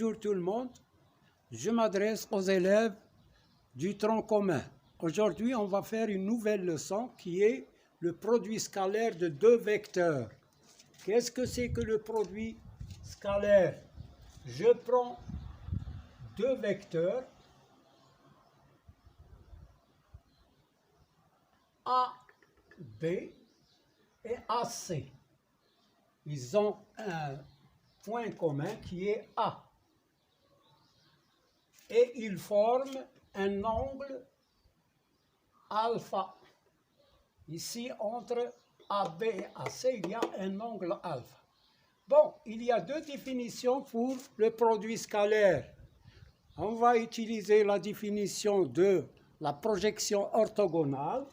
Bonjour tout le monde, je m'adresse aux élèves du tronc commun. Aujourd'hui, on va faire une nouvelle leçon qui est le produit scalaire de deux vecteurs. Qu'est-ce que c'est que le produit scalaire? Je prends deux vecteurs AB et AC. Ils ont un point commun qui est A. Et ils forment un angle alpha. Ici, entre AB et AC, il y a un angle alpha. Bon, il y a deux définitions pour le produit scalaire. On va utiliser la définition de la projection orthogonale.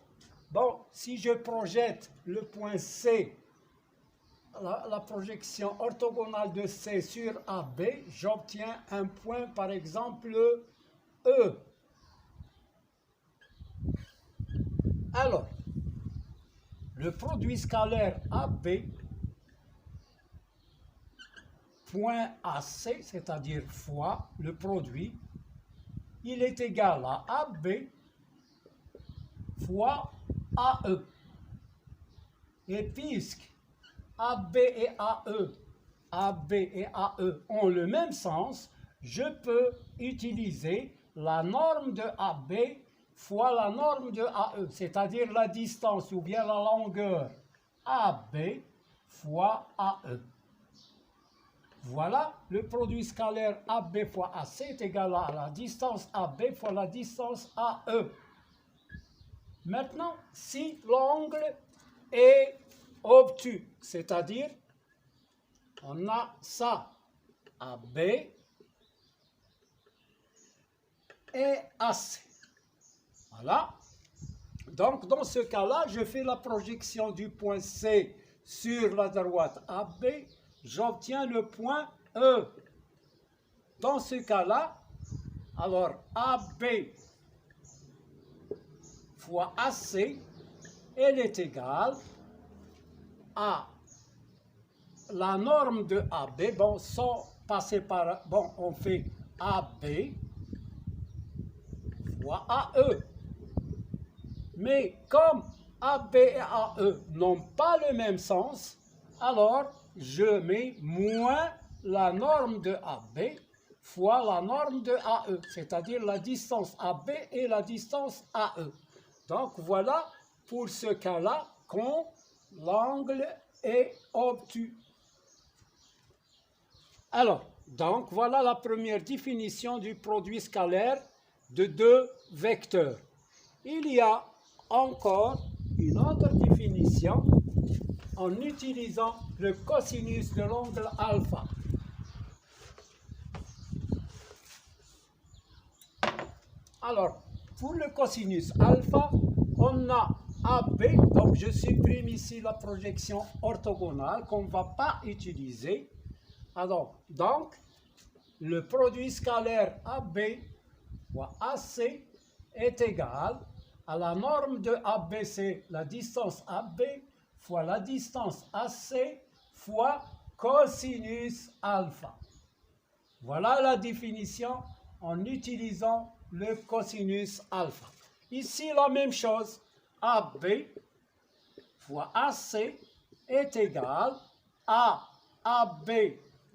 Bon, si je projette le point C, la projection orthogonale de C sur AB, j'obtiens un point, par exemple, E. Alors, le produit scalaire AB, point AC, c'est-à-dire fois le produit, il est égal à AB fois AE. Et puisque AB et AE ont le même sens, je peux utiliser la norme de AB fois la norme de AE, c'est-à-dire la distance ou bien la longueur AB fois AE. Voilà, le produit scalaire AB fois AC est égal à la distance AB fois la distance AE. Maintenant, si l'angle est obtus, c'est-à-dire on a ça, AB et AC. Voilà. Donc, dans ce cas-là, je fais la projection du point C sur la droite AB, j'obtiens le point E. Dans ce cas-là, alors AB fois AC, elle est égale à la norme de AB, bon, sans passer par, bon, on fait AB fois AE. Mais comme AB et AE n'ont pas le même sens, alors je mets moins la norme de AB fois la norme de AE, c'est-à-dire la distance AB et la distance AE. Donc voilà pour ce cas-là quand l'angle est obtus. Alors, donc voilà la première définition du produit scalaire de deux vecteurs. Il y a encore une autre définition en utilisant le cosinus de l'angle alpha. Alors, pour le cosinus alpha, on a AB, donc je supprime ici la projection orthogonale qu'on ne va pas utiliser. Alors, donc, le produit scalaire AB fois AC est égal à la norme de ABC, la distance AB, fois la distance AC, fois cosinus alpha. Voilà la définition en utilisant le cosinus alpha. Ici, la même chose, AB fois AC est égal à AB,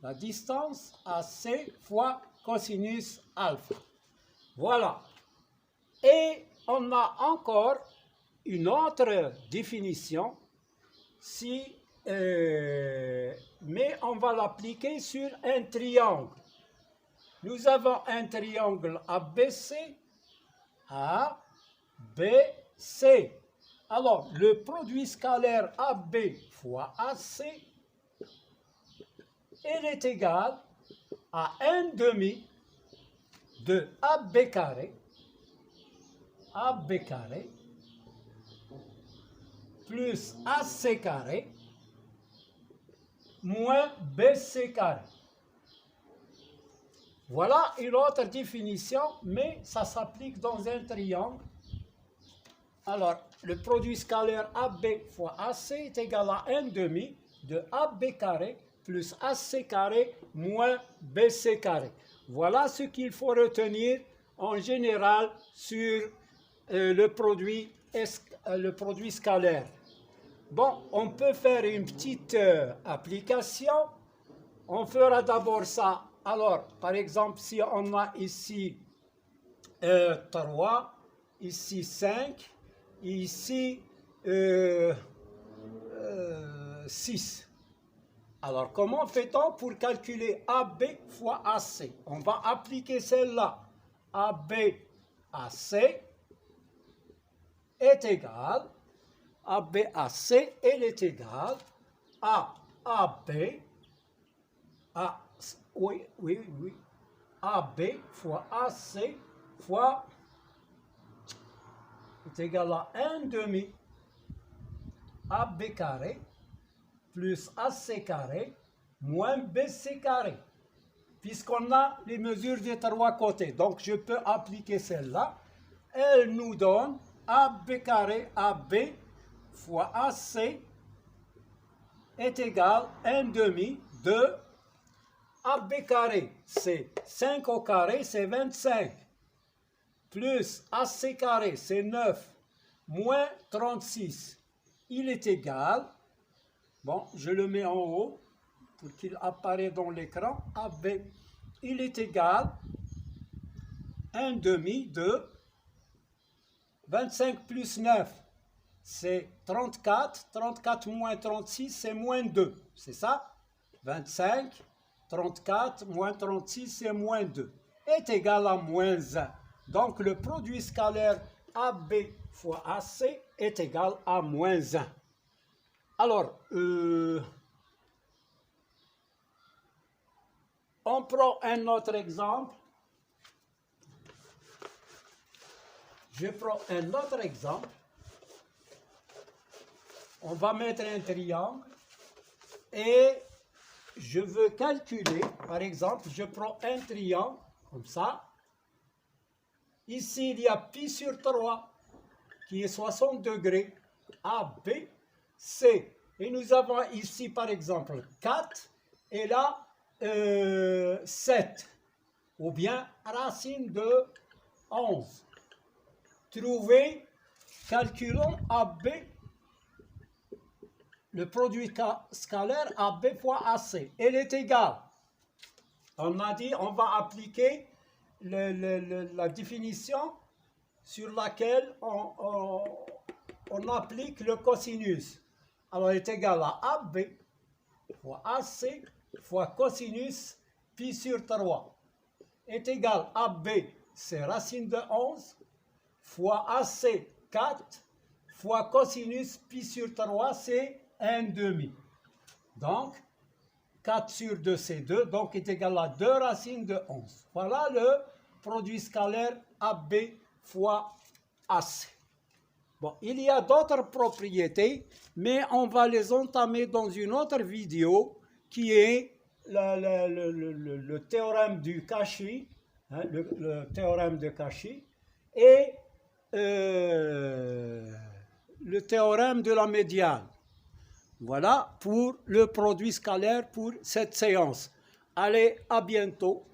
la distance, AC fois cosinus alpha. Voilà. Et on a encore une autre définition, mais on va l'appliquer sur un triangle. Nous avons un triangle ABC, ABC. Alors, le produit scalaire AB fois AC, il est égal à 1/2 de AB carré, plus AC carré, moins BC carré. Voilà une autre définition, mais ça s'applique dans un triangle. Alors, le produit scalaire AB fois AC est égal à 1/2 de AB carré plus AC carré moins BC carré. Voilà ce qu'il faut retenir en général sur le produit scalaire. Bon, on peut faire une petite application. On fera d'abord ça. Alors, par exemple, si on a ici 3, ici 5, ici 6. Alors, comment fait-on pour calculer AB fois AC? On va appliquer celle-là. AB AC est égal, ABAC, elle est égale à AB, AB fois AC fois est égal à 1 demi AB carré plus AC carré moins BC carré, puisqu'on a les mesures des trois côtés. Donc, je peux appliquer celle-là. Elle nous donne AB carré AB fois AC est égal à 1 demi de AB carré, c'est 5 au carré, c'est 25, plus AC carré, c'est 9, moins 36. Il est égal, bon, je le mets en haut pour qu'il apparaisse dans l'écran, AB, il est égal à 1 demi de 25 plus 9, c'est 34, 34 moins 36, c'est moins 2, c'est ça? 25, 34 moins 36, c'est moins 2, est égal à moins 1. Donc, le produit scalaire AB fois AC est égal à moins 1. Alors, on prend un autre exemple. Je prends un autre exemple. On va mettre un triangle et je veux calculer, par exemple, je prends un triangle comme ça. Ici, il y a pi sur 3 qui est 60 degrés, A, B, C. Et nous avons ici, par exemple, 4 et là, 7. Ou bien racine de 11. Trouvez, calculons AB, le produit scalaire AB fois AC. Elle est égale. On a dit, on va appliquer la définition sur laquelle on applique le cosinus. Alors, elle est égale à AB fois AC fois cosinus pi sur 3. Est égal à AB, c'est racine de 11, fois AC, 4, fois cosinus pi sur 3, c'est 1 demi. Donc, 4 sur 2, c'est 2, donc est égal à 2 racines de 11. Voilà le produit scalaire AB fois AC. Bon, il y a d'autres propriétés, mais on va les entamer dans une autre vidéo qui est le théorème du Cauchy, hein, le théorème de Cauchy, et le théorème de la médiane. Voilà pour le produit scalaire pour cette séance. Allez, à bientôt.